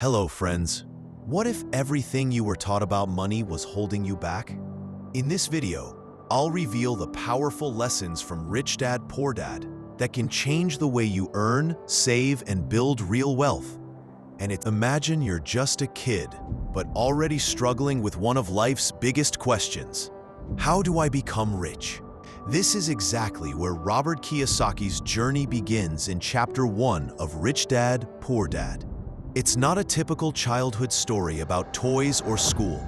Hello, friends. What if everything you were taught about money was holding you back? In this video, I'll reveal the powerful lessons from Rich Dad, Poor Dad that can change the way you earn, save, and build real wealth. Imagine you're just a kid, but already struggling with one of life's biggest questions. How do I become rich? This is exactly where Robert Kiyosaki's journey begins in Chapter 1 of Rich Dad, Poor Dad. It's not a typical childhood story about toys or school.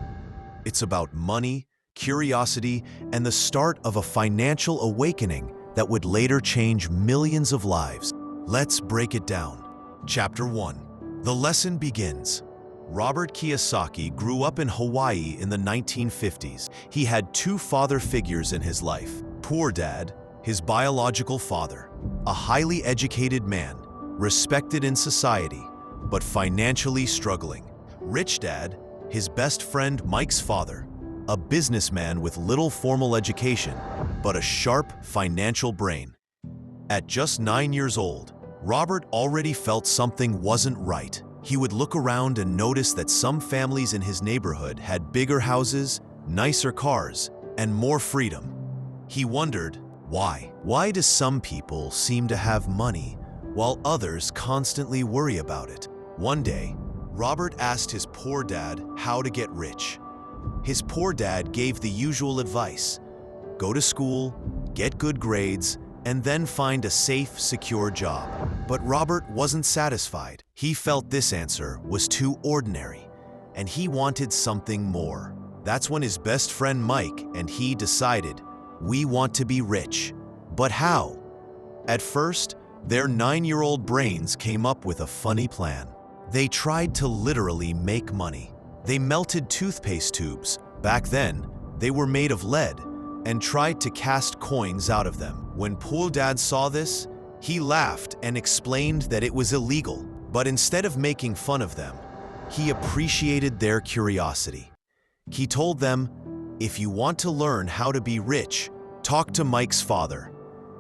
It's about money, curiosity, and the start of a financial awakening that would later change millions of lives. Let's break it down. Chapter 1. The lesson begins. Robert Kiyosaki grew up in Hawaii in the 1950s. He had two father figures in his life. Poor Dad, his biological father, a highly educated man, respected in society, but financially struggling. Rich Dad, his best friend Mike's father, a businessman with little formal education, but a sharp financial brain. At just 9 years old, Robert already felt something wasn't right. He would look around and notice that some families in his neighborhood had bigger houses, nicer cars, and more freedom. He wondered, why? Why do some people seem to have money while others constantly worry about it? One day, Robert asked his poor dad how to get rich. His poor dad gave the usual advice: go to school, get good grades, and then find a safe, secure job. But Robert wasn't satisfied. He felt this answer was too ordinary, and he wanted something more. That's when his best friend Mike and he decided, we want to be rich. But how? At first, their 9-year-old brains came up with a funny plan. They tried to literally make money. They melted toothpaste tubes. Back then, they were made of lead, and tried to cast coins out of them. When Poor Dad saw this, he laughed and explained that it was illegal. But instead of making fun of them, he appreciated their curiosity. He told them, if you want to learn how to be rich, talk to Mike's father.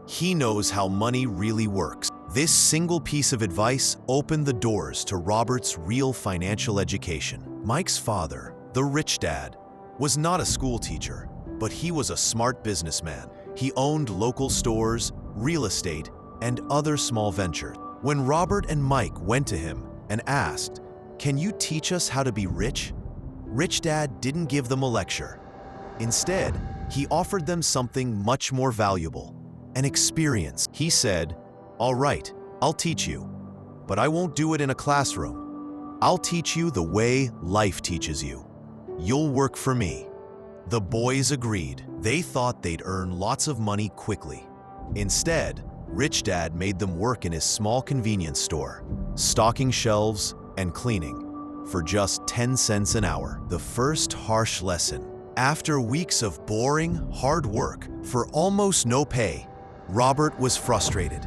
He knows how money really works. This single piece of advice opened the doors to Robert's real financial education. Mike's father, the Rich Dad, was not a school teacher, but he was a smart businessman. He owned local stores, real estate, and other small ventures. When Robert and Mike went to him and asked, "Can you teach us how to be rich?" Rich Dad didn't give them a lecture. Instead, he offered them something much more valuable, an experience. He said, "All right, I'll teach you, but I won't do it in a classroom. I'll teach you the way life teaches you. You'll work for me." The boys agreed. They thought they'd earn lots of money quickly. Instead, Rich Dad made them work in his small convenience store, stocking shelves and cleaning, for just 10 cents an hour. The first harsh lesson. After weeks of boring, hard work for almost no pay, Robert was frustrated.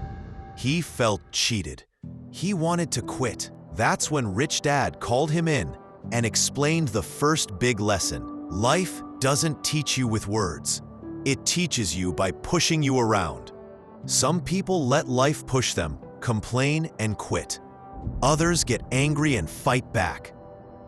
He felt cheated. He wanted to quit. That's when Rich Dad called him in and explained the first big lesson. Life doesn't teach you with words. It teaches you by pushing you around. Some people let life push them, complain, and quit. Others get angry and fight back.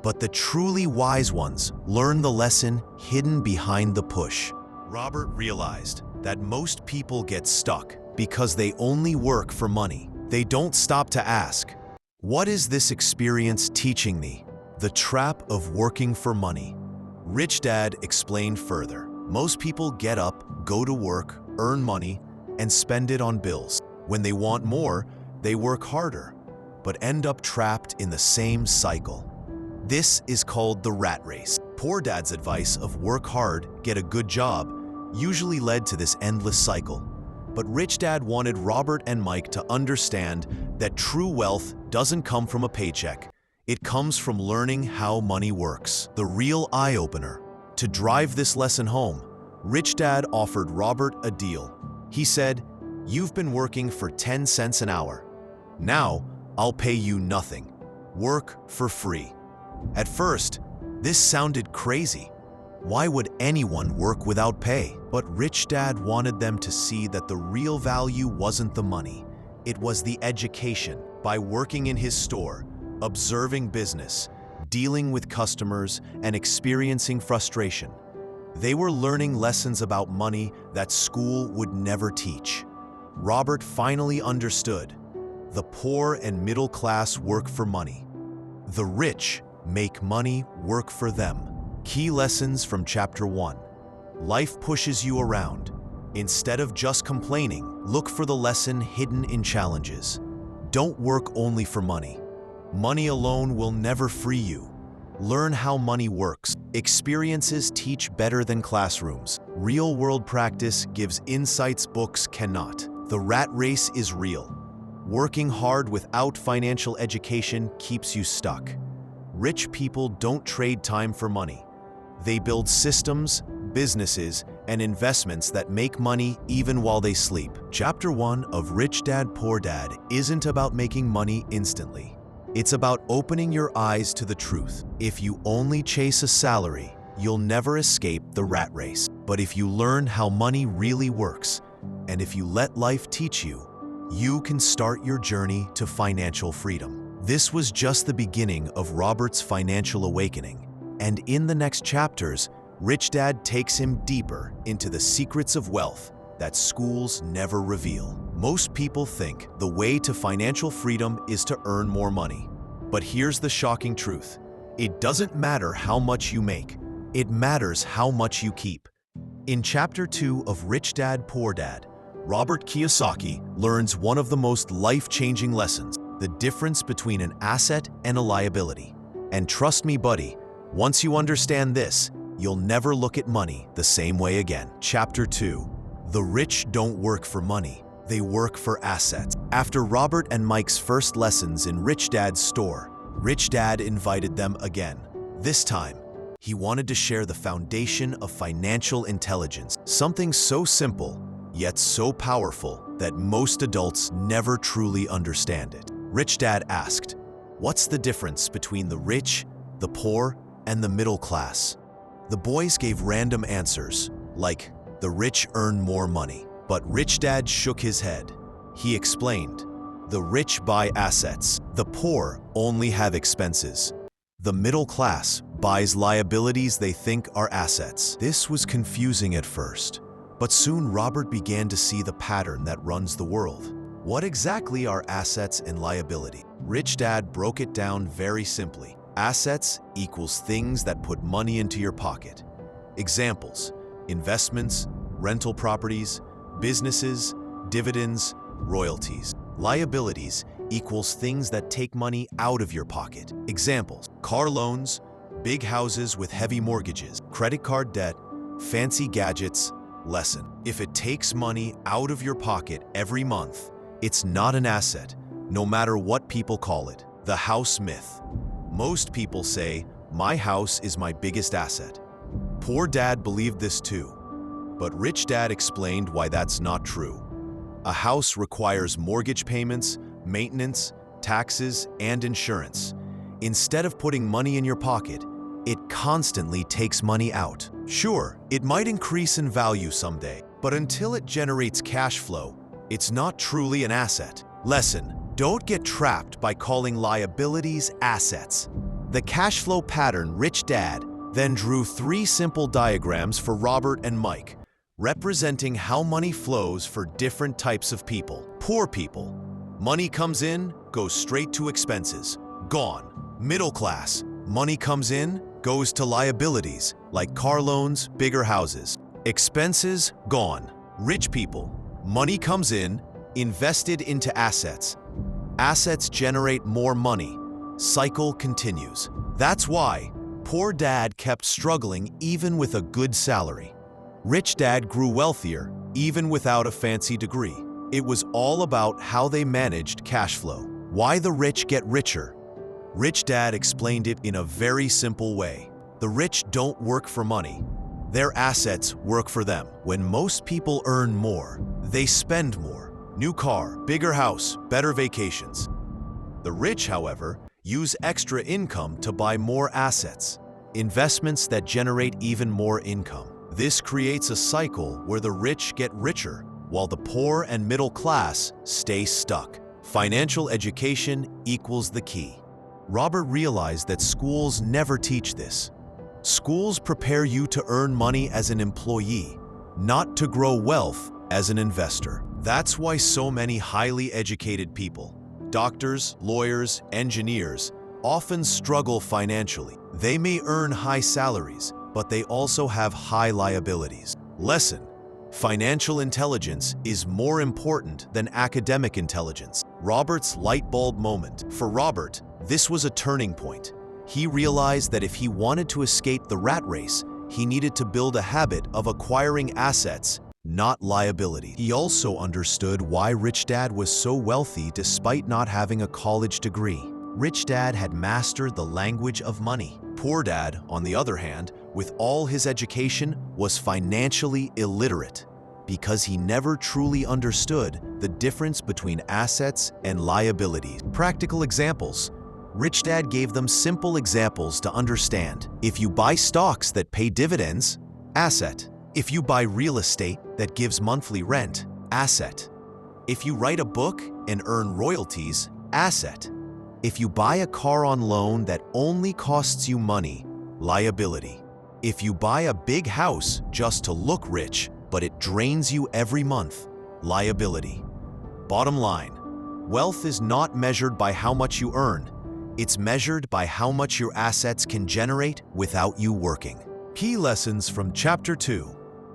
But the truly wise ones learn the lesson hidden behind the push. Robert realized that most people get stuck because they only work for money. They don't stop to ask, what is this experience teaching me? The trap of working for money. Rich Dad explained further. Most people get up, go to work, earn money, and spend it on bills. When they want more, they work harder, but end up trapped in the same cycle. This is called the rat race. Poor Dad's advice of work hard, get a good job, usually led to this endless cycle. But Rich Dad wanted Robert and Mike to understand that true wealth doesn't come from a paycheck. It comes from learning how money works. The real eye-opener. To drive this lesson home, Rich Dad offered Robert a deal. He said, "You've been working for 10 cents an hour. Now, I'll pay you nothing. Work for free." At first, this sounded crazy. Why would anyone work without pay? But Rich Dad wanted them to see that the real value wasn't the money. It was the education. By working in his store, observing business, dealing with customers, and experiencing frustration. They were learning lessons about money that school would never teach. Robert finally understood. The poor and middle class work for money. The rich make money work for them. Key lessons from Chapter 1. Life pushes you around. Instead of just complaining, look for the lesson hidden in challenges. Don't work only for money. Money alone will never free you. Learn how money works. Experiences teach better than classrooms. Real-world practice gives insights books cannot. The rat race is real. Working hard without financial education keeps you stuck. Rich people don't trade time for money. They build systems, businesses, and investments that make money even while they sleep. Chapter 1 of Rich Dad, Poor Dad isn't about making money instantly. It's about opening your eyes to the truth. If you only chase a salary, you'll never escape the rat race. But if you learn how money really works, and if you let life teach you, you can start your journey to financial freedom. This was just the beginning of Robert's financial awakening. And in the next chapters, Rich Dad takes him deeper into the secrets of wealth that schools never reveal. Most people think the way to financial freedom is to earn more money. But here's the shocking truth. It doesn't matter how much you make. It matters how much you keep. In Chapter 2 of Rich Dad, Poor Dad, Robert Kiyosaki learns one of the most life-changing lessons, the difference between an asset and a liability. And trust me, buddy, once you understand this, you'll never look at money the same way again. Chapter 2. The rich don't work for money. They work for assets. After Robert and Mike's first lessons in Rich Dad's store, Rich Dad invited them again. This time, he wanted to share the foundation of financial intelligence, something so simple, yet so powerful that most adults never truly understand it. Rich Dad asked, "What's the difference between the rich, the poor, and the middle class?" The boys gave random answers, like, "The rich earn more money." But Rich Dad shook his head. He explained, "The rich buy assets. The poor only have expenses. The middle class buys liabilities they think are assets." This was confusing at first, but soon Robert began to see the pattern that runs the world. What exactly are assets and liability? Rich Dad broke it down very simply. Assets equals things that put money into your pocket. Examples: investments, rental properties, businesses, dividends, royalties. Liabilities equals things that take money out of your pocket. Examples: car loans, big houses with heavy mortgages, credit card debt, fancy gadgets. Lesson: if it takes money out of your pocket every month, it's not an asset, no matter what people call it. The house myth. Most people say, "My house is my biggest asset." Poor Dad believed this too. But Rich Dad explained why that's not true. A house requires mortgage payments, maintenance, taxes, and insurance. Instead of putting money in your pocket, it constantly takes money out. Sure, it might increase in value someday, but until it generates cash flow, it's not truly an asset. Lesson: don't get trapped by calling liabilities assets. The cash flow pattern. Rich Dad then drew 3 simple diagrams for Robert and Mike, representing how money flows for different types of people. Poor people. Money comes in, goes straight to expenses. Gone. Middle class. Money comes in, goes to liabilities, like car loans, bigger houses. Expenses, gone. Rich people. Money comes in, invested into assets. Assets generate more money. Cycle continues. That's why Poor Dad kept struggling even with a good salary. Rich Dad grew wealthier even without a fancy degree. It was all about how they managed cash flow. Why the rich get richer? Rich Dad explained it in a very simple way. The rich don't work for money. Their assets work for them. When most people earn more, they spend more. New car, bigger house, better vacations. The rich, however, use extra income to buy more assets, investments that generate even more income. This creates a cycle where the rich get richer, while the poor and middle class stay stuck. Financial education equals the key. Robert realized that schools never teach this. Schools prepare you to earn money as an employee, not to grow wealth as an investor. That's why so many highly educated people, doctors, lawyers, engineers, often struggle financially. They may earn high salaries, but they also have high liabilities. Lesson: financial intelligence is more important than academic intelligence. Robert's light bulb moment. For Robert, this was a turning point. He realized that if he wanted to escape the rat race, he needed to build a habit of acquiring assets, not liability. He also understood why Rich Dad was so wealthy despite not having a college degree. Rich Dad had mastered the language of money. Poor Dad, on the other hand, with all his education, was financially illiterate because he never truly understood the difference between assets and liabilities. Practical examples. Rich Dad gave them simple examples to understand. If you buy stocks that pay dividends, asset. If you buy real estate that gives monthly rent, asset. If you write a book and earn royalties, asset. If you buy a car on loan that only costs you money, liability. If you buy a big house just to look rich, but it drains you every month, liability. Bottom line, wealth is not measured by how much you earn. It's measured by how much your assets can generate without you working. Key lessons from Chapter 2.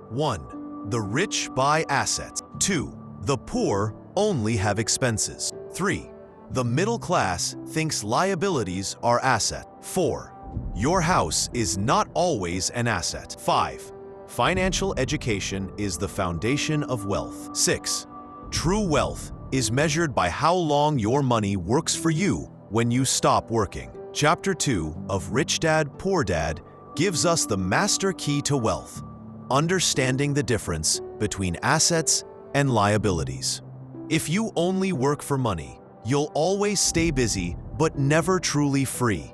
1. The rich buy assets. 2. The poor only have expenses. 3. The middle class thinks liabilities are assets. 4. Your house is not always an asset. 5. Financial education is the foundation of wealth. 6. True wealth is measured by how long your money works for you when you stop working. Chapter 2 of Rich Dad, Poor Dad gives us the master key to wealth, understanding the difference between assets and liabilities. If you only work for money, you'll always stay busy but never truly free.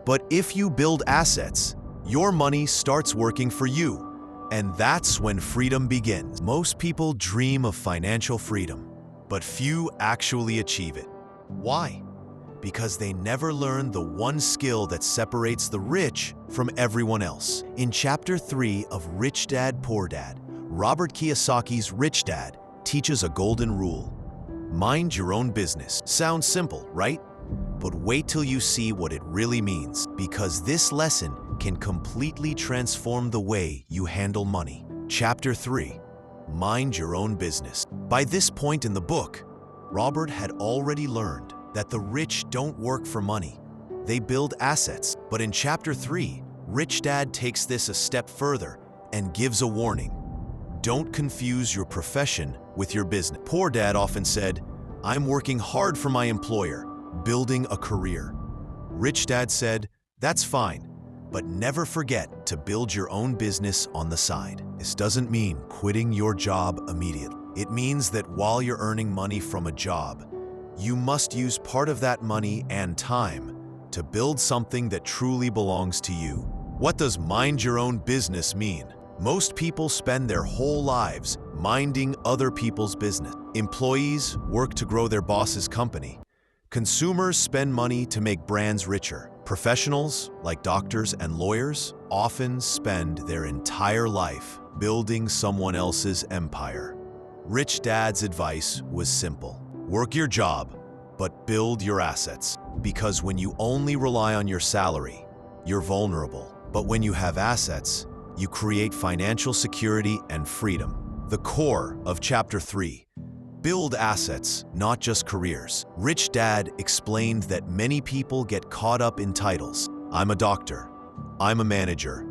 But if you build assets, your money starts working for you, and that's when freedom begins. Most people dream of financial freedom, but few actually achieve it. Why? Because they never learn the one skill that separates the rich from everyone else. In Chapter 3 of Rich Dad, Poor Dad, Robert Kiyosaki's Rich Dad teaches a golden rule. Mind your own business. Sounds simple, right? But wait till you see what it really means, because this lesson can completely transform the way you handle money. Chapter 3. Mind your own business. By this point in the book, Robert had already learned that the rich don't work for money. They build assets. But in Chapter 3, Rich Dad takes this a step further and gives a warning. Don't confuse your profession with your business. Poor Dad often said, "I'm working hard for my employer, building a career." Rich Dad said, "That's fine, but never forget to build your own business on the side." This doesn't mean quitting your job immediately. It means that while you're earning money from a job, you must use part of that money and time to build something that truly belongs to you. What does mind your own business mean? Most people spend their whole lives minding other people's business. Employees work to grow their boss's company. Consumers spend money to make brands richer. Professionals, like doctors and lawyers, often spend their entire life building someone else's empire. Rich Dad's advice was simple. Work your job, but build your assets. Because when you only rely on your salary, you're vulnerable. But when you have assets, you create financial security and freedom. The core of Chapter 3. Build assets, not just careers. Rich Dad explained that many people get caught up in titles. I'm a doctor. I'm a manager.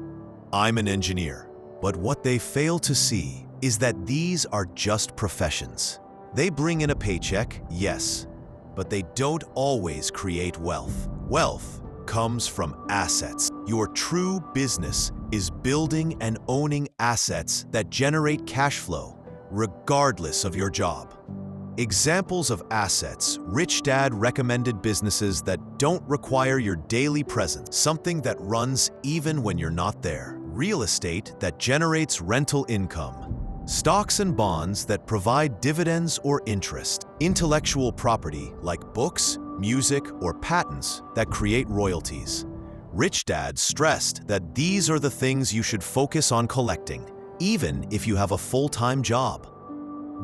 I'm an engineer. But what they fail to see is that these are just professions. They bring in a paycheck, yes, but they don't always create wealth. Wealth comes from assets. Your true business is building and owning assets that generate cash flow, regardless of your job. Examples of assets. Rich Dad recommended businesses that don't require your daily presence, something that runs even when you're not there. Real estate that generates rental income. Stocks and bonds that provide dividends or interest. Intellectual property like books, music, or patents that create royalties. Rich Dad stressed that these are the things you should focus on collecting, even if you have a full-time job.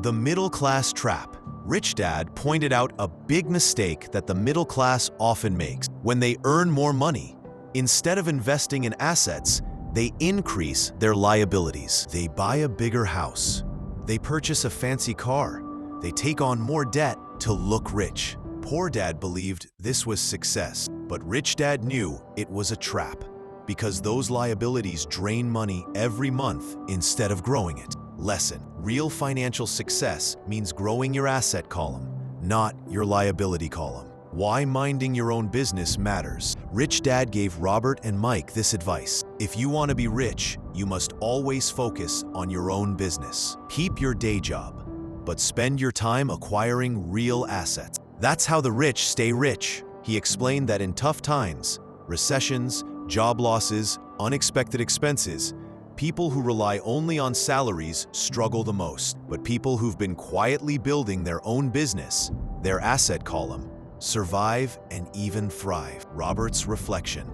The middle class trap. Rich Dad pointed out a big mistake that the middle class often makes. When they earn more money, instead of investing in assets, they increase their liabilities. They buy a bigger house. They purchase a fancy car. They take on more debt to look rich. Poor Dad believed this was success, but Rich Dad knew it was a trap because those liabilities drain money every month instead of growing it. Lesson: real financial success means growing your asset column, not your liability column. Why minding your own business matters. Rich Dad gave Robert and Mike this advice: if you want to be rich, you must always focus on your own business. Keep your day job, but spend your time acquiring real assets. That's how the rich stay rich. He explained that in tough times, recessions, job losses, unexpected expenses, people who rely only on salaries struggle the most. But people who've been quietly building their own business, their asset column, survive and even thrive. Robert's reflection.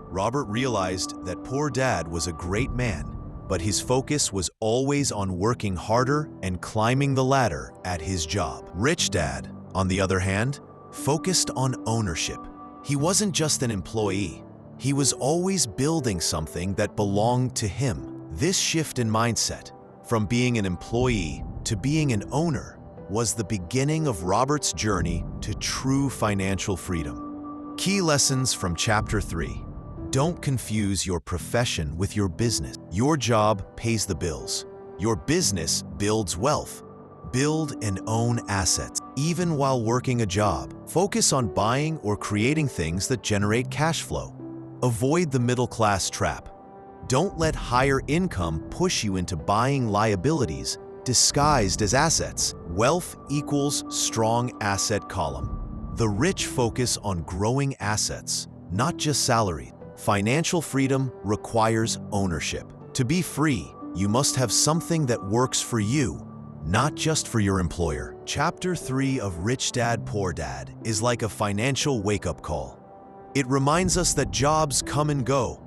Robert realized that poor Dad was a great man, but his focus was always on working harder and climbing the ladder at his job. Rich Dad, on the other hand, focused on ownership. He wasn't just an employee. He was always building something that belonged to him. This shift in mindset, from being an employee to being an owner, was the beginning of Robert's journey to true financial freedom. Key lessons from Chapter 3. Don't confuse your profession with your business. Your job pays the bills. Your business builds wealth. Build and own assets. Even while working a job, focus on buying or creating things that generate cash flow. Avoid the middle-class trap. Don't let higher income push you into buying liabilities disguised as assets. Wealth equals strong asset column. The rich focus on growing assets, not just salary. Financial freedom requires ownership. To be free, you must have something that works for you, not just for your employer. Chapter 3 of Rich Dad, Poor Dad is like a financial wake-up call. It reminds us that jobs come and go,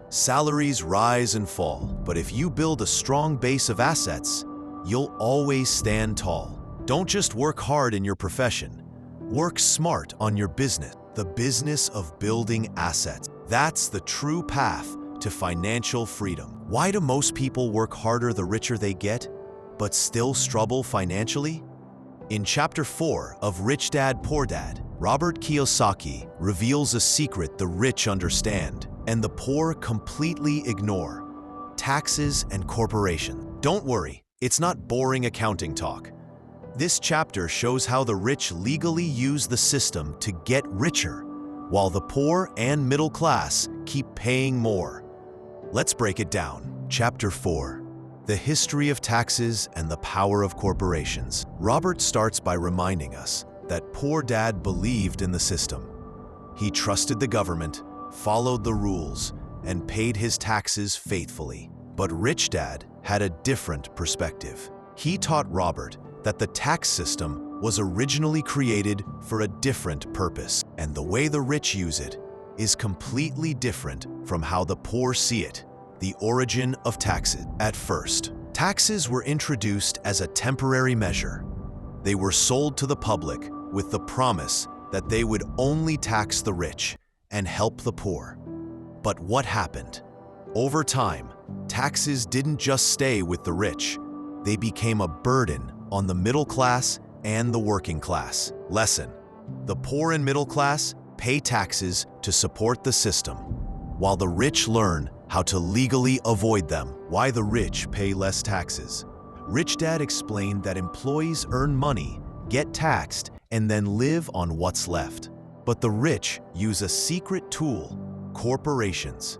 salaries rise and fall, but if you build a strong base of assets, you'll always stand tall. Don't just work hard in your profession. Work smart on your business, the business of building assets. That's the true path to financial freedom. Why do most people work harder the richer they get, but still struggle financially? In Chapter 4 of Rich Dad, Poor Dad, Robert Kiyosaki reveals a secret the rich understand and the poor completely ignore: taxes and corporations. Don't worry, it's not boring accounting talk. This chapter shows how the rich legally use the system to get richer, while the poor and middle class keep paying more. Let's break it down. Chapter 4. The history of taxes and the power of corporations. Robert starts by reminding us that Poor Dad believed in the system. He trusted the government, followed the rules, and paid his taxes faithfully. But Rich Dad had a different perspective. He taught Robert that the tax system was originally created for a different purpose, and the way the rich use it is completely different from how the poor see it. The origin of taxes. At first, taxes were introduced as a temporary measure. They were sold to the public with the promise that they would only tax the rich and help the poor. But what happened? Over time, taxes didn't just stay with the rich. They became a burden on the middle class and the working class. Lesson: the poor and middle class pay taxes to support the system, while the rich learn how to legally avoid them. Why the rich pay less taxes. Rich Dad explained that employees earn money, get taxed, and then live on what's left. But the rich use a secret tool: corporations.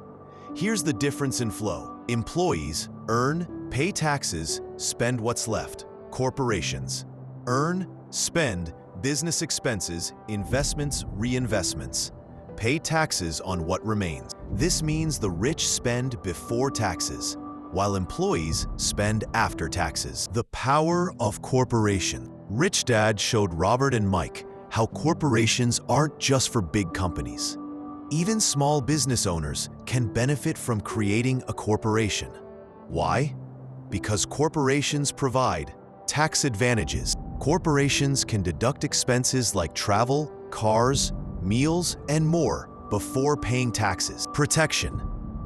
Here's the difference in flow. Employees earn, pay taxes, spend what's left. Corporations earn, spend, business expenses, investments, reinvestments. Pay taxes on what remains. This means the rich spend before taxes, while employees spend after taxes. The power of corporation. Rich Dad showed Robert and Mike how corporations aren't just for big companies. Even small business owners can benefit from creating a corporation. Why? Because corporations provide tax advantages. Corporations can deduct expenses like travel, cars, meals, and more before paying taxes. Protection.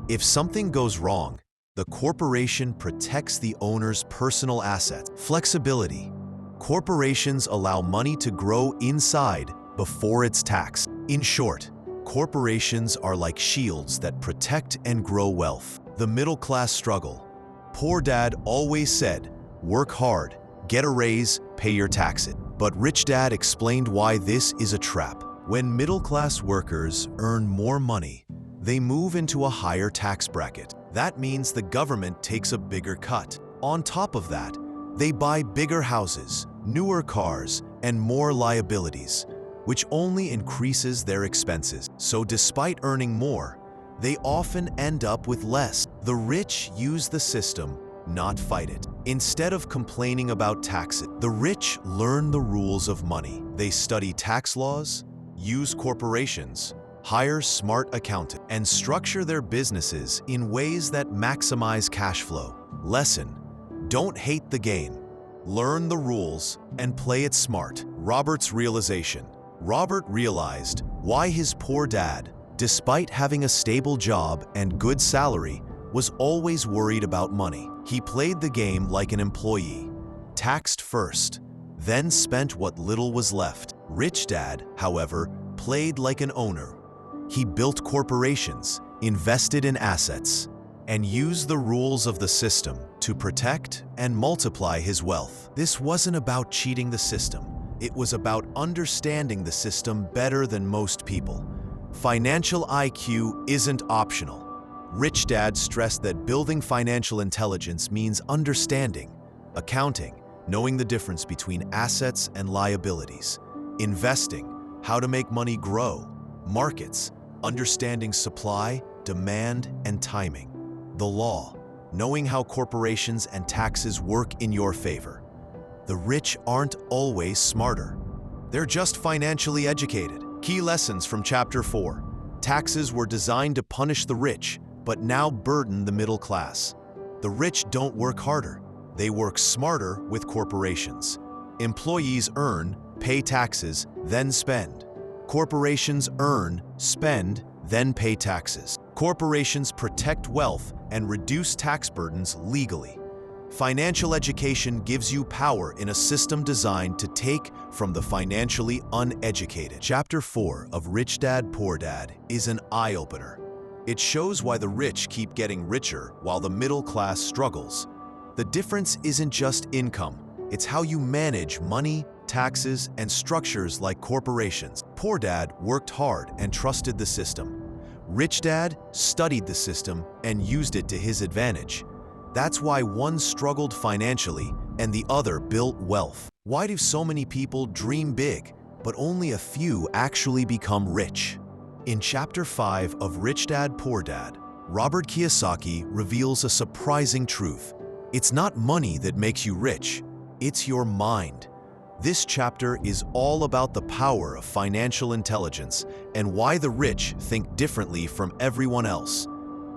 If something goes wrong, the corporation protects the owner's personal assets. Flexibility. Corporations allow money to grow inside before it's taxed. In short, corporations are like shields that protect and grow wealth. The middle class struggle. Poor Dad always said, work hard, get a raise, pay your taxes. But Rich Dad explained why this is a trap. When middle class workers earn more money, they move into a higher tax bracket. That means the government takes a bigger cut. On top of that, they buy bigger houses, newer cars, and more liabilities, which only increases their expenses. So despite earning more, they often end up with less. The rich use the system, not fight it. Instead of complaining about taxes, the rich learn the rules of money. They study tax laws, use corporations, hire smart accountants, and structure their businesses in ways that maximize cash flow. Lesson: don't hate the game. Learn the rules and play it smart. Robert's realization. Robert realized why his poor dad, despite having a stable job and good salary, was always worried about money. He played the game like an employee, taxed first, then spent what little was left. Rich Dad, however, played like an owner. He built corporations, invested in assets, and used the rules of the system to protect and multiply his wealth. This wasn't about cheating the system. It was about understanding the system better than most people. Financial IQ isn't optional. Rich Dad stressed that building financial intelligence means understanding, accounting, knowing the difference between assets and liabilities, investing, how to make money grow, markets, understanding supply, demand, and timing, the law, knowing how corporations and taxes work in your favor. The rich aren't always smarter. They're just financially educated. Key lessons from Chapter 4. Taxes were designed to punish the rich, but now burden the middle class. The rich don't work harder. They work smarter with corporations. Employees earn, pay taxes, then spend. Corporations earn, spend, then pay taxes. Corporations protect wealth and reduce tax burdens legally. Financial education gives you power in a system designed to take from the financially uneducated. Chapter 4 of Rich Dad, Poor Dad is an eye-opener. It shows why the rich keep getting richer while the middle class struggles. The difference isn't just income, it's how you manage money, taxes, and structures like corporations. Poor Dad worked hard and trusted the system. Rich Dad studied the system and used it to his advantage. That's why one struggled financially and the other built wealth. Why do so many people dream big, but only a few actually become rich? In Chapter 5 of Rich Dad, Poor Dad, Robert Kiyosaki reveals a surprising truth. It's not money that makes you rich, it's your mind. This chapter is all about the power of financial intelligence and why the rich think differently from everyone else.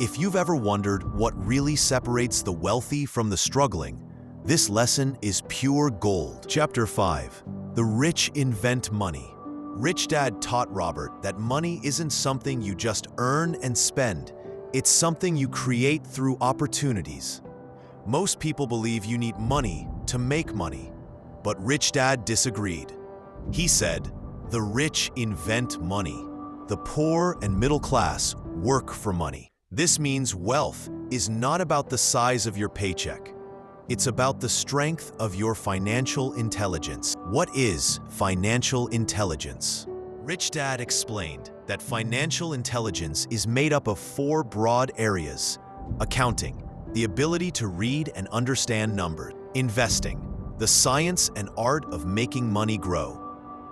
If you've ever wondered what really separates the wealthy from the struggling, this lesson is pure gold. Chapter 5. The Rich Invent Money. Rich Dad taught Robert that money isn't something you just earn and spend. It's something you create through opportunities. Most people believe you need money to make money, but Rich Dad disagreed. He said, the rich invent money. The poor and middle class work for money. This means wealth is not about the size of your paycheck. It's about the strength of your financial intelligence. What is financial intelligence? Rich Dad explained that financial intelligence is made up of 4 broad areas: accounting, the ability to read and understand numbers; investing, the science and art of making money grow;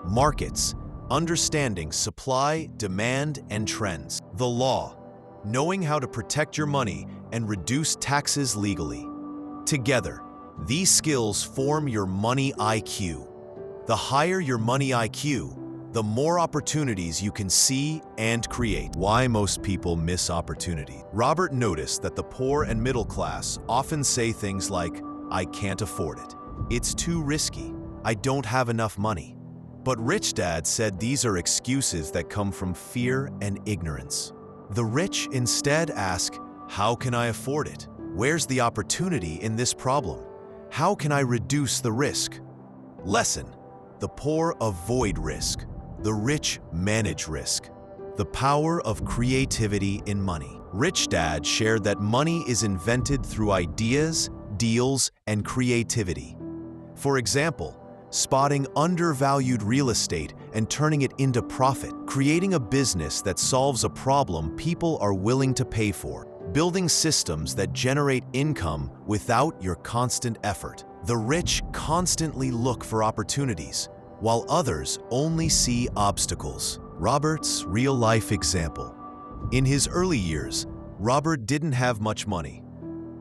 markets, understanding supply, demand, and trends; the law, knowing how to protect your money and reduce taxes legally. Together, these skills form your money IQ. The higher your money IQ, the more opportunities you can see and create. Why most people miss opportunity. Robert noticed that the poor and middle class often say things like, "I can't afford it. It's too risky. I don't have enough money." But Rich Dad said these are excuses that come from fear and ignorance. The rich instead ask, "How can I afford it? Where's the opportunity in this problem? How can I reduce the risk?" Lesson: the poor avoid risk. The rich manage risk. The power of creativity in money. Rich Dad shared that money is invented through ideas, deals, and creativity. For example, spotting undervalued real estate and turning it into profit, creating a business that solves a problem people are willing to pay for, building systems that generate income without your constant effort. The rich constantly look for opportunities, while others only see obstacles. Robert's real-life example. In his early years, Robert didn't have much money,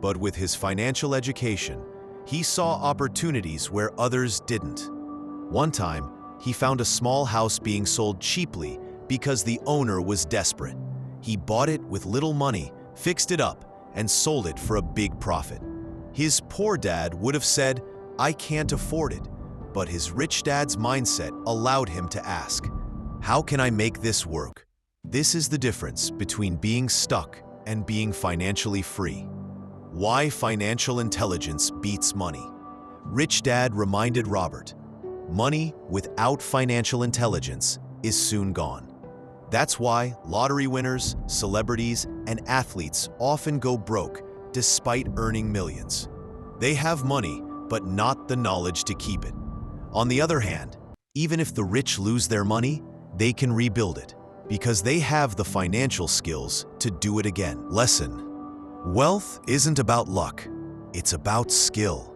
but with his financial education, he saw opportunities where others didn't. One time, he found a small house being sold cheaply because the owner was desperate. He bought it with little money, fixed it up, and sold it for a big profit. His poor dad would have said, "I can't afford it," but his rich dad's mindset allowed him to ask, "How can I make this work?" This is the difference between being stuck and being financially free. Why financial intelligence beats money. Rich Dad reminded Robert, money without financial intelligence is soon gone. That's why lottery winners, celebrities, and athletes often go broke despite earning millions. They have money, but not the knowledge to keep it. On the other hand, even if the rich lose their money, they can rebuild it because they have the financial skills to do it again. Lesson: wealth isn't about luck, it's about skill.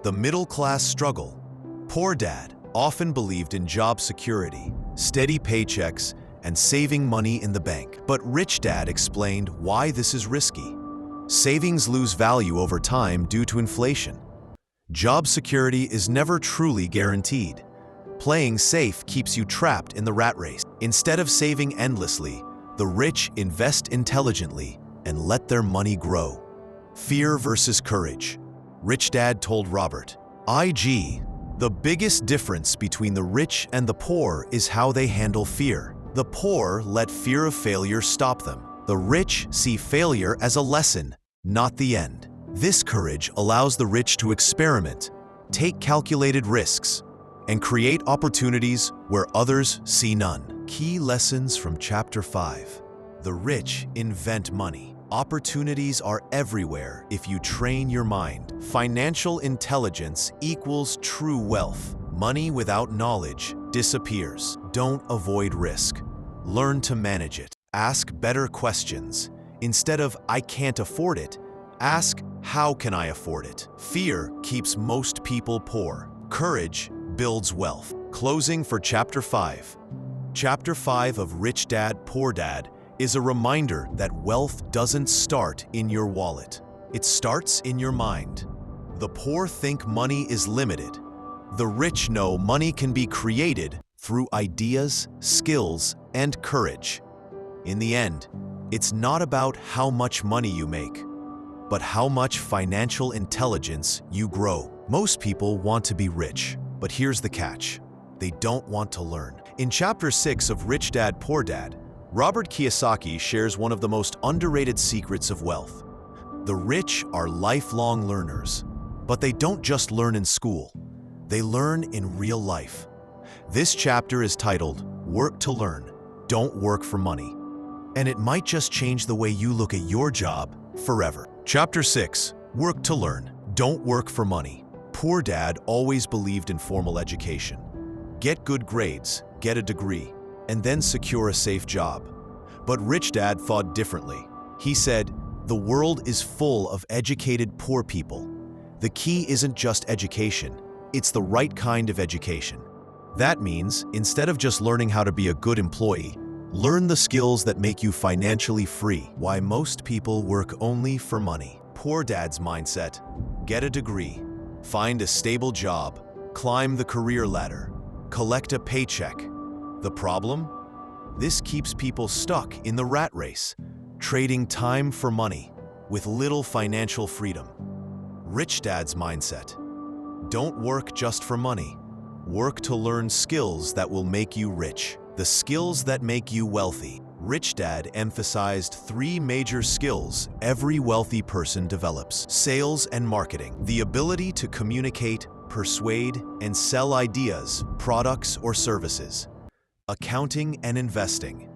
The middle-class struggle. Poor Dad often believed in job security, steady paychecks, and saving money in the bank. But Rich Dad explained why this is risky. Savings lose value over time due to inflation. Job security is never truly guaranteed. Playing safe keeps you trapped in the rat race. Instead of saving endlessly, the rich invest intelligently and let their money grow. Fear versus courage. Rich Dad told Robert, the biggest difference between the rich and the poor is how they handle fear. The poor let fear of failure stop them. The rich see failure as a lesson, not the end. This courage allows the rich to experiment, take calculated risks, and create opportunities where others see none. Key lessons from Chapter 5. The rich invent money. Opportunities are everywhere if you train your mind. Financial intelligence equals true wealth. Money without knowledge disappears. Don't avoid risk. Learn to manage it. Ask better questions. Instead of "I can't afford it," ask "How can I afford it?" Fear keeps most people poor. Courage builds wealth. Closing for Chapter 5. Chapter 5 of Rich Dad, Poor Dad is a reminder that wealth doesn't start in your wallet. It starts in your mind. The poor think money is limited. The rich know money can be created through ideas, skills, and courage. In the end, it's not about how much money you make, but how much financial intelligence you grow. Most people want to be rich, but here's the catch: they don't want to learn. In Chapter 6 of Rich Dad, Poor Dad, Robert Kiyosaki shares one of the most underrated secrets of wealth. The rich are lifelong learners, but they don't just learn in school. They learn in real life. This chapter is titled, "Work to Learn, Don't Work for Money." And it might just change the way you look at your job forever. Chapter 6, Work to Learn, Don't Work for Money. Poor Dad always believed in formal education. Get good grades, get a degree, and then secure a safe job. But Rich Dad thought differently. He said, "The world is full of educated poor people. The key isn't just education, it's the right kind of education." That means, instead of just learning how to be a good employee, learn the skills that make you financially free. Why most people work only for money. Poor Dad's mindset: get a degree, find a stable job, climb the career ladder, collect a paycheck. The problem? This keeps people stuck in the rat race, trading time for money with little financial freedom. Rich Dad's mindset. Don't work just for money. Work to learn skills that will make you rich. The skills that make you wealthy. Rich Dad emphasized 3 major skills every wealthy person develops: sales and marketing, the ability to communicate, persuade, and sell ideas, products, or services, accounting and investing,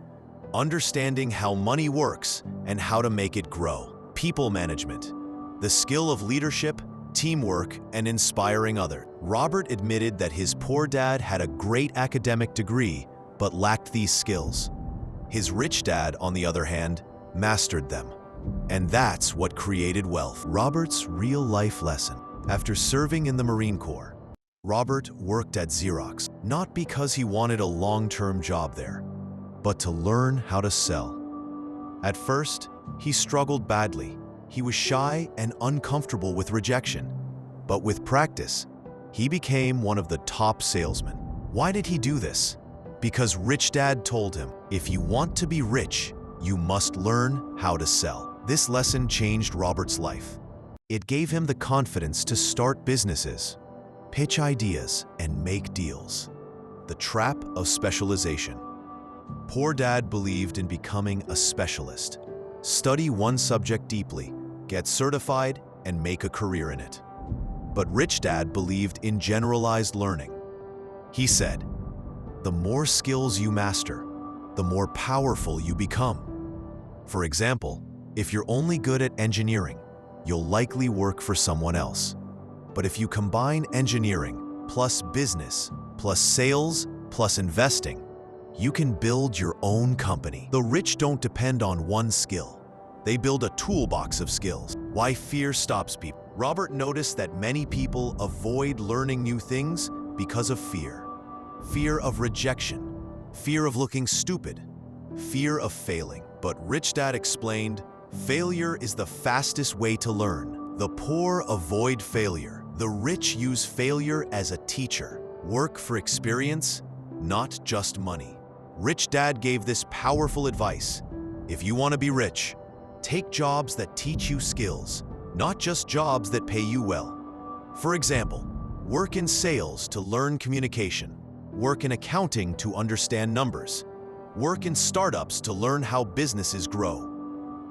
understanding how money works and how to make it grow, people management, the skill of leadership, teamwork, and inspiring others. Robert admitted that his poor dad had a great academic degree but lacked these skills. His rich dad, on the other hand, mastered them. And that's what created wealth. Robert's real-life lesson. After serving in the Marine Corps, Robert worked at Xerox, not because he wanted a long-term job there, but to learn how to sell. At first, he struggled badly. He was shy and uncomfortable with rejection. But with practice, he became one of the top salesmen. Why did he do this? Because Rich Dad told him, if you want to be rich, you must learn how to sell. This lesson changed Robert's life. It gave him the confidence to start businesses, pitch ideas, and make deals. The trap of specialization. Poor Dad believed in becoming a specialist. Study one subject deeply, get certified, and make a career in it. But Rich Dad believed in generalized learning. He said, the more skills you master, the more powerful you become. For example, if you're only good at engineering, you'll likely work for someone else. But if you combine engineering plus business plus sales plus investing, you can build your own company. The rich don't depend on one skill. They build a toolbox of skills. Why fear stops people. Robert noticed that many people avoid learning new things because of fear. Fear of rejection, fear of looking stupid, fear of failing. But Rich Dad explained, failure is the fastest way to learn. The poor avoid failure. The rich use failure as a teacher. Work for experience, not just money. Rich Dad gave this powerful advice. If you want to be rich, take jobs that teach you skills, not just jobs that pay you well. For example, work in sales to learn communication, work in accounting to understand numbers, work in startups to learn how businesses grow.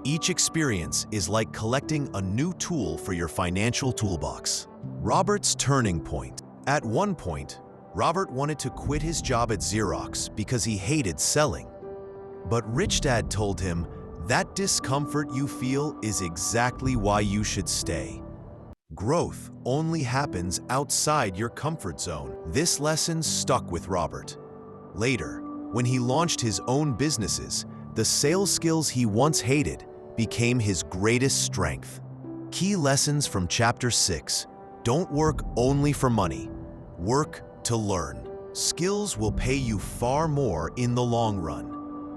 Each experience is like collecting a new tool for your financial toolbox. Robert's turning point. At one point, Robert wanted to quit his job at Xerox because he hated selling. But Rich Dad told him, that discomfort you feel is exactly why you should stay. Growth only happens outside your comfort zone. This lesson stuck with Robert. Later, when he launched his own businesses, the sales skills he once hated became his greatest strength. Key lessons from Chapter 6. Don't work only for money. Work to learn. Skills will pay you far more in the long run.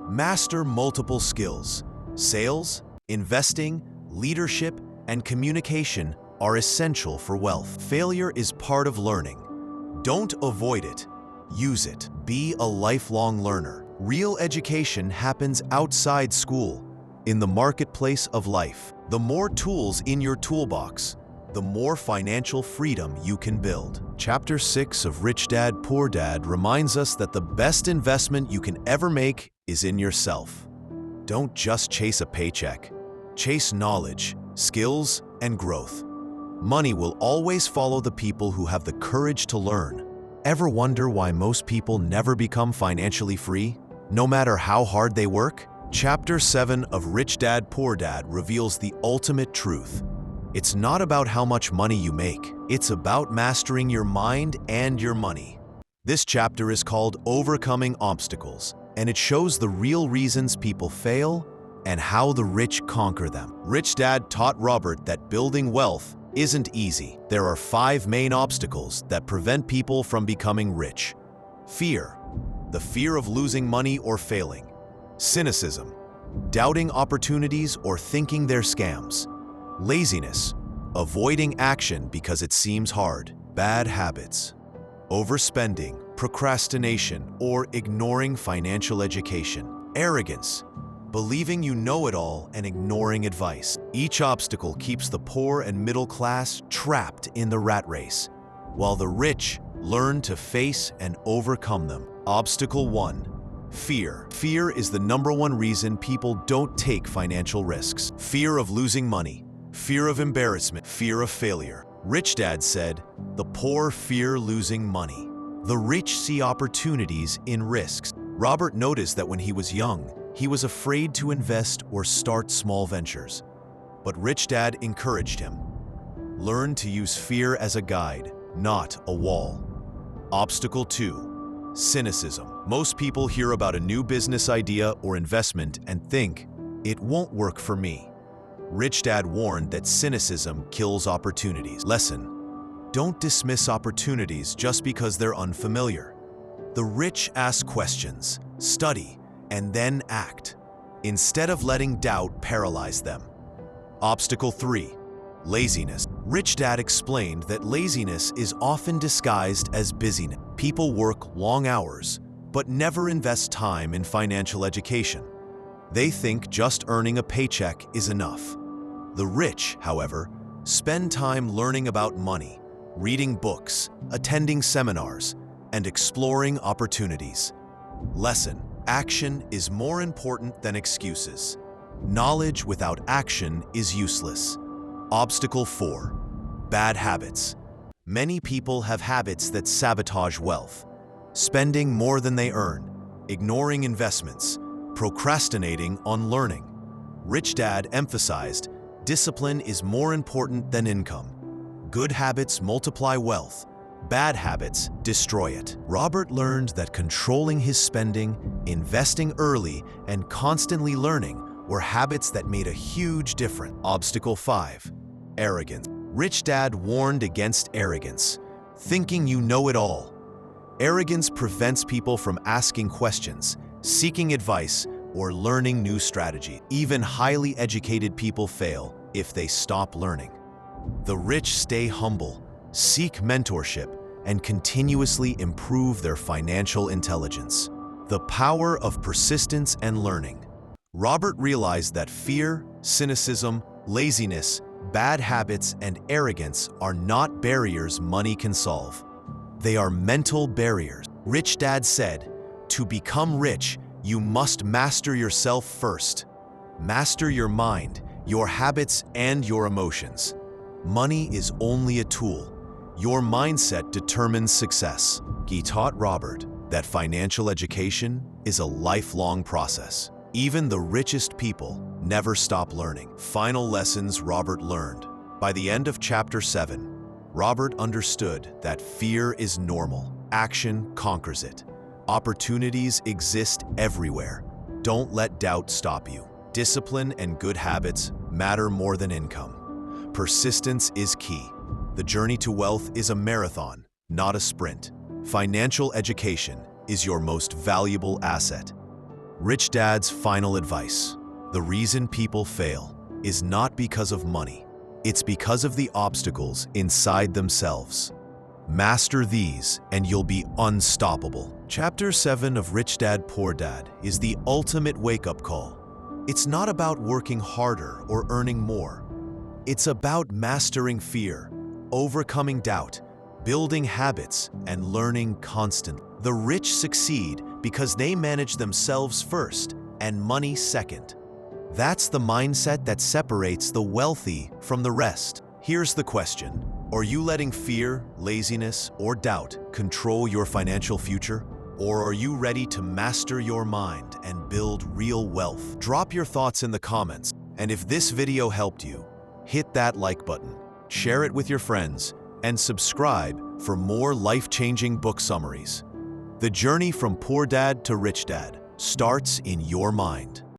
Master multiple skills. Sales, investing, leadership, and communication are essential for wealth. Failure is part of learning. Don't avoid it. Use it. Be a lifelong learner. Real education happens outside school, in the marketplace of life. The more tools in your toolbox, the more financial freedom you can build. Chapter 6 of Rich Dad, Poor Dad reminds us that the best investment you can ever make is in yourself. Don't just chase a paycheck. Chase knowledge, skills, and growth. Money will always follow the people who have the courage to learn. Ever wonder why most people never become financially free, no matter how hard they work? Chapter 7 of Rich Dad, Poor Dad reveals the ultimate truth. It's not about how much money you make. It's about mastering your mind and your money. This chapter is called Overcoming Obstacles, and it shows the real reasons people fail and how the rich conquer them. Rich Dad taught Robert that building wealth isn't easy. There are 5 main obstacles that prevent people from becoming rich. Fear, the fear of losing money or failing. Cynicism, doubting opportunities or thinking they're scams. Laziness, avoiding action because it seems hard. Bad habits, overspending, procrastination, or ignoring financial education. Arrogance, believing you know it all and ignoring advice. Each obstacle keeps the poor and middle class trapped in the rat race, while the rich learn to face and overcome them. Obstacle 1. Fear. Fear is the #1 reason people don't take financial risks. Fear of losing money, fear of embarrassment, fear of failure. Rich Dad said, "The poor fear losing money. The rich see opportunities in risks." Robert noticed that when he was young, he was afraid to invest or start small ventures. But Rich Dad encouraged him. Learn to use fear as a guide, not a wall. Obstacle 2. Cynicism. Most people hear about a new business idea or investment and think, "It won't work for me." Rich Dad warned that cynicism kills opportunities. Lesson: don't dismiss opportunities just because they're unfamiliar. The rich ask questions, study, and then act, instead of letting doubt paralyze them. Obstacle 3. Laziness. Rich Dad explained that laziness is often disguised as busyness. People work long hours, but never invest time in financial education. They think just earning a paycheck is enough. The rich, however, spend time learning about money, reading books, attending seminars, and exploring opportunities. Lesson: action is more important than excuses. Knowledge without action is useless. Obstacle 4. Bad habits. Many people have habits that sabotage wealth. Spending more than they earn, ignoring investments, procrastinating on learning. Rich Dad emphasized, discipline is more important than income. Good habits multiply wealth. Bad habits destroy it. Robert learned that controlling his spending, investing early, and constantly learning were habits that made a huge difference. Obstacle 5. Arrogance. Rich Dad warned against arrogance, thinking you know it all. Arrogance prevents people from asking questions, seeking advice, or learning new strategy. Even highly educated people fail if they stop learning. The rich stay humble, seek mentorship, and continuously improve their financial intelligence. The power of persistence and learning. Robert realized that fear, cynicism, laziness, bad habits, and arrogance are not barriers money can solve. They are mental barriers. Rich Dad said, "To become rich, you must master yourself first. Master your mind, your habits, and your emotions. Money is only a tool. Your mindset determines success." He taught Robert that financial education is a lifelong process. Even the richest people never stop learning. Final lessons Robert learned. By the end of Chapter 7, Robert understood that fear is normal. Action conquers it. Opportunities exist everywhere. Don't let doubt stop you. Discipline and good habits matter more than income. Persistence is key. The journey to wealth is a marathon, not a sprint. Financial education is your most valuable asset. Rich Dad's final advice: the reason people fail is not because of money. It's because of the obstacles inside themselves. Master these and you'll be unstoppable. Chapter 7 of Rich Dad, Poor Dad is the ultimate wake-up call. It's not about working harder or earning more. It's about mastering fear, overcoming doubt, building habits, and learning constantly. The rich succeed because they manage themselves first and money second. That's the mindset that separates the wealthy from the rest. Here's the question: are you letting fear, laziness, or doubt control your financial future? Or are you ready to master your mind and build real wealth? Drop your thoughts in the comments. And if this video helped you, hit that like button, share it with your friends, and subscribe for more life-changing book summaries. The journey from Poor Dad to Rich Dad starts in your mind.